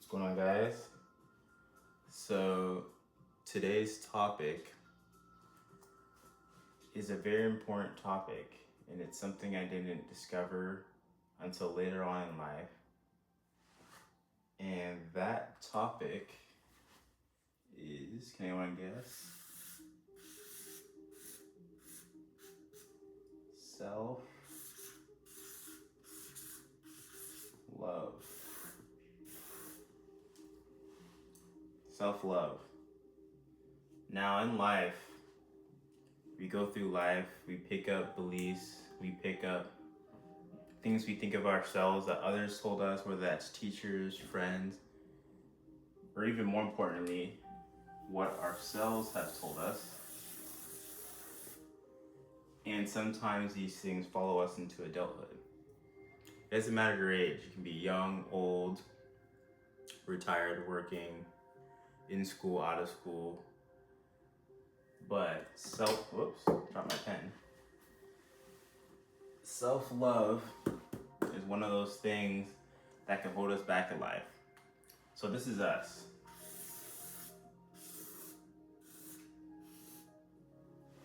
going on, guys? So, today's topic is a very important topic, and it's something I didn't discover until later on in life. And that topic is, can anyone guess? Self love. Self love. Now, in life, we go through life, we pick up beliefs, we pick up things we think of ourselves that others told us, whether that's teachers, friends, or even more importantly, what ourselves have told us. And sometimes these things follow us into adulthood. It doesn't matter your age. You can be young, old, retired, working, in school, out of school. But dropped my pen. Self-love is one of those things that can hold us back in life. So this is us.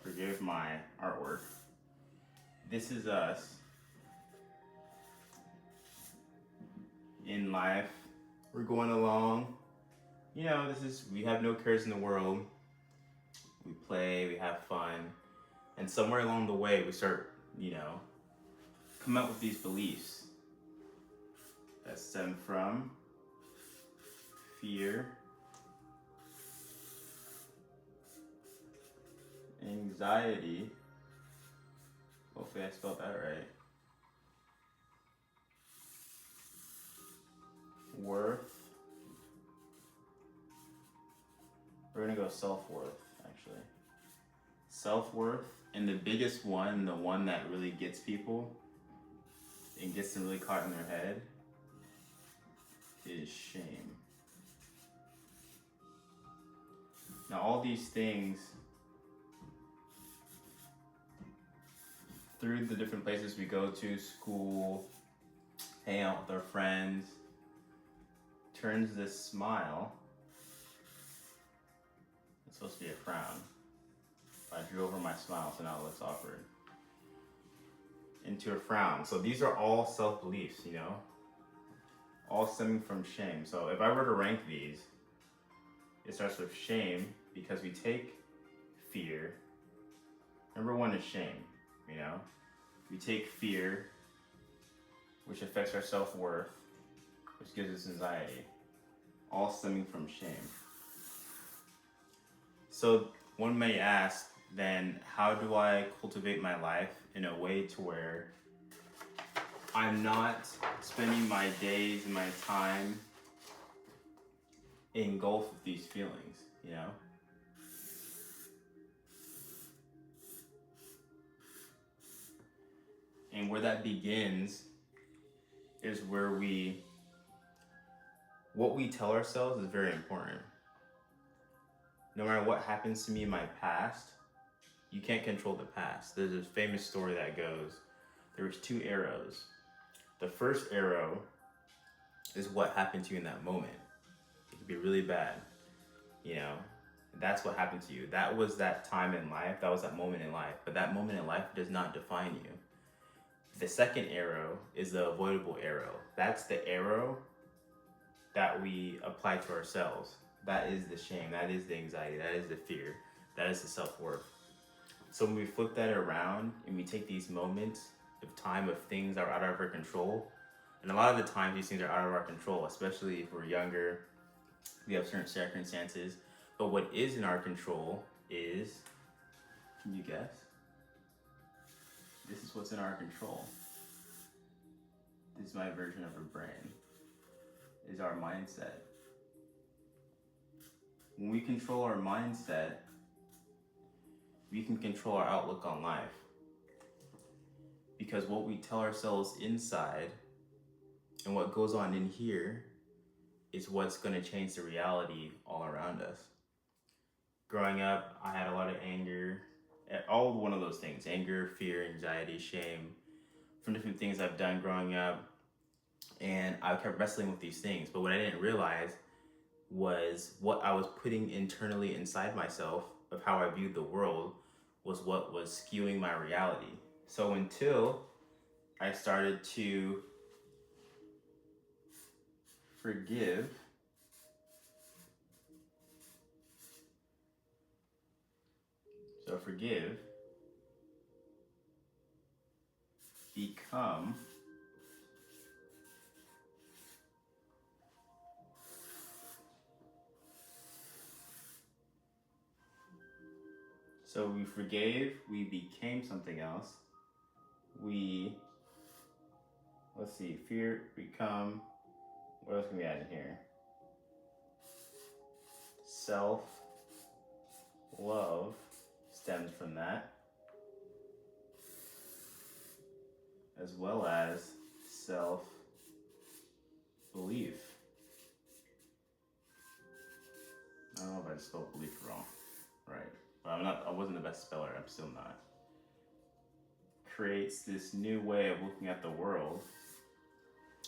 Forgive my artwork. This is us in life. We're going along. We have no cares in the world. We play, we have fun. And somewhere along the way, we start, come up with these beliefs that stem from fear, anxiety. Hopefully I spelled that right. Worth. We're gonna go self-worth, actually. Self-worth, and the biggest one, the one that really gets people and gets them really caught in their head, is shame. Now, all these things, through the different places we go to, school, hang out with our friends, turns this smile, it's supposed to be a frown. I drew over my smile, so now it looks awkward, into a frown. So these are all self-beliefs, all stemming from shame. So if I were to rank these, it starts with shame because we take fear. Number one is shame, We take fear, which affects our self-worth, which gives us anxiety, all stemming from shame. So one may ask, then how do I cultivate my life in a way to where I'm not spending my days and my time engulfed with these feelings, And where that begins is where what we tell ourselves is very important. No matter what happens to me in my past, you can't control the past. There's this famous story that goes, there was two arrows. The first arrow is what happened to you in that moment. It could be really bad, That's what happened to you. That was that time in life, that was that moment in life. But that moment in life does not define you. The second arrow is the avoidable arrow. That's the arrow that we apply to ourselves. That is the shame, that is the anxiety, that is the fear, that is the self-worth. So when we flip that around and we take these moments of time of things that are out of our control, and a lot of the time these things are out of our control, especially if we're younger, we have certain circumstances, but what is in our control is, can you guess? This is what's in our control. This is my version of a brain, is our mindset. When we control our mindset, we can control our outlook on life. Because what we tell ourselves inside and what goes on in here is what's going to change the reality all around us. Growing up, I had a lot of anger, all one of those things, anger, fear, anxiety, shame, from different things I've done growing up. And I kept wrestling with these things, but what I didn't realize was what I was putting internally inside myself of how I viewed the world was what was skewing my reality. So until I started to forgive, forgive, become, so we forgave, we became something else. We, let's see, fear, become, what else can we add in here? Self love stems from that, as well as self belief. I don't know if I spelled belief wrong, right? But I wasn't the best speller, I'm still not. Creates this new way of looking at the world,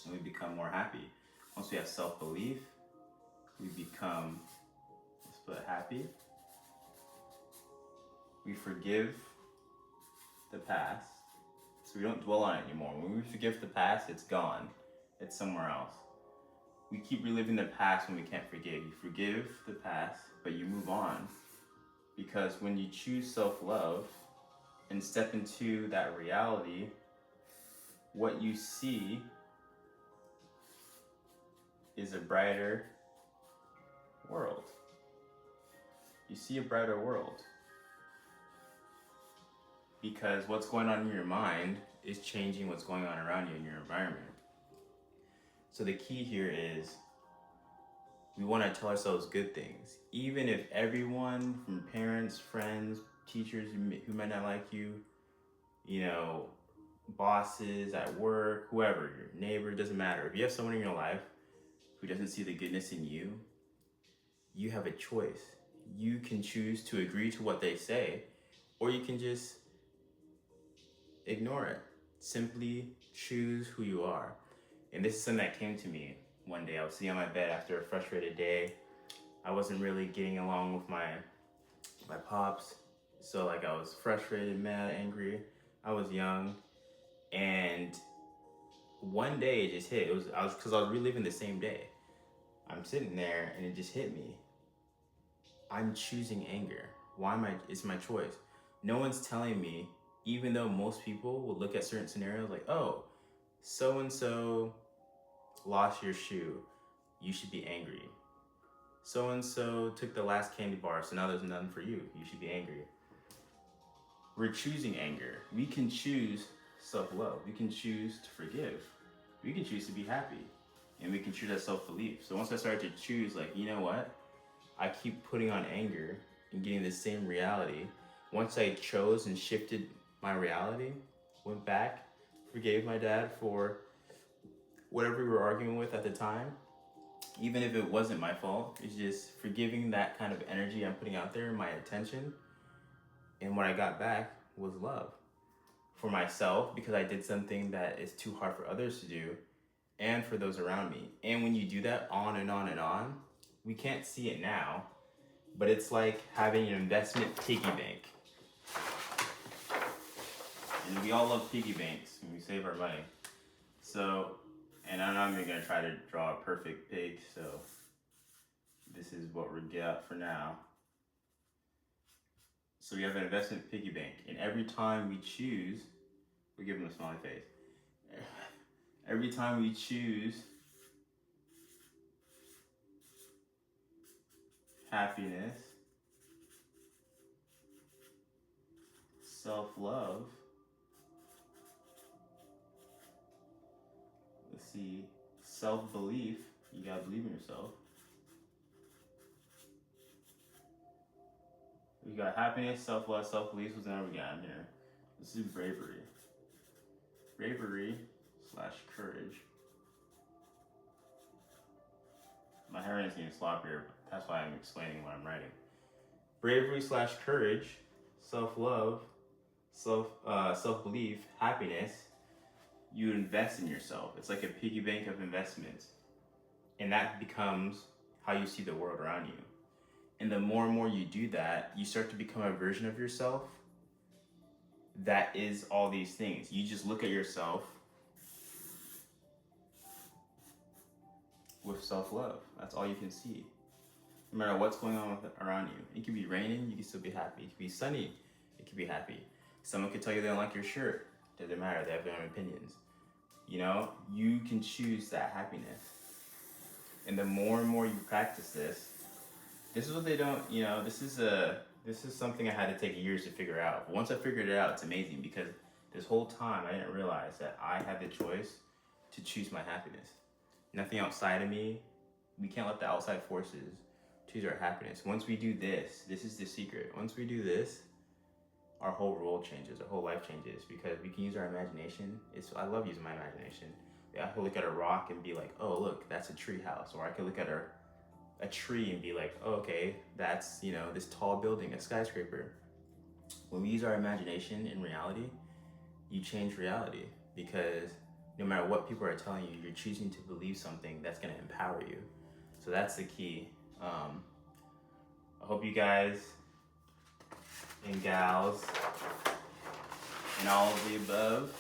and we become more happy. Once we have self belief, we become, let's put happy. We forgive the past, so we don't dwell on it anymore. When we forgive the past, it's gone. It's somewhere else. We keep reliving the past when we can't forgive. You forgive the past, but you move on. Because when you choose self-love and step into that reality, what you see is a brighter world. You see a brighter world. Because what's going on in your mind is changing what's going on around you in your environment. So the key here is we want to tell ourselves good things. Even if everyone from parents, friends, teachers who might not like you, bosses at work, whoever, your neighbor, doesn't matter. If you have someone in your life who doesn't see the goodness in you, you have a choice. You can choose to agree to what they say, or you can just ignore it. Simply choose who you are. And this is something that came to me one day. I was sitting on my bed after a frustrated day. I wasn't really getting along with my pops. So I was frustrated, mad, angry. I was young. And one day it just hit. Because I was reliving the same day. I'm sitting there and it just hit me. I'm choosing anger. It's my choice. No one's telling me, even though most people will look at certain scenarios like, oh, so-and-so lost your shoe, you should be angry. So-and-so took the last candy bar, so now there's none for you, you should be angry. We're choosing anger. We can choose self-love. We can choose to forgive. We can choose to be happy. And we can choose that self-belief. So once I started to choose, you know what? I keep putting on anger and getting the same reality. Once I chose and shifted my reality, went back, forgave my dad for whatever we were arguing with at the time, even if it wasn't my fault, it's just forgiving that kind of energy I'm putting out there, my attention. And what I got back was love for myself, because I did something that is too hard for others to do, and for those around me. And when you do that on and on and on, we can't see it now, but it's like having an investment piggy bank. And we all love piggy banks when we save our money. So, and I'm not even gonna try to draw a perfect pig, so this is what we got for now. So we have an investment piggy bank, and every time we choose, we give them a smiley face. Every time we choose happiness, self-love, let's see, self-belief, you gotta believe in yourself. We got happiness, self-love, self-belief, what's another we got in here? This is bravery. Bravery / courage. My handwriting's getting sloppier, but that's why I'm explaining what I'm writing. Bravery / courage, self-love, self-belief, happiness. you invest in yourself. It's like a piggy bank of investments. And that becomes how you see the world around you. And the more and more you do that, you start to become a version of yourself that is all these things. You just look at yourself with self-love. That's all you can see. No matter what's going on around you. It could be raining, you can still be happy. It could be sunny, it could be happy. Someone could tell you they don't like your shirt. Doesn't matter, they have their own opinions. You know, you can choose that happiness. And the more and more you practice this is what they don't, you know, this is something I had to take years to figure out. But once I figured it out, it's amazing because this whole time I didn't realize that I had the choice to choose my happiness. Nothing outside of me. We can't let the outside forces choose our happiness. Once we do this is the secret. Once we do this, our whole world changes, our whole life changes because we can use our imagination. I love using my imagination. I could look at a rock and be like, oh, look, that's a tree house. Or I could look at a tree and be like, oh, okay, that's, you know, this tall building, a skyscraper. When we use our imagination in reality, you change reality because no matter what people are telling you, you're choosing to believe something that's going to empower you. So that's the key. I hope you guys and gals and all of the above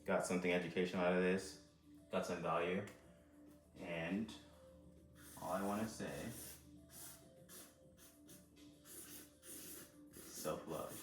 got something educational out of this, got some value, and all I want to say is self-love.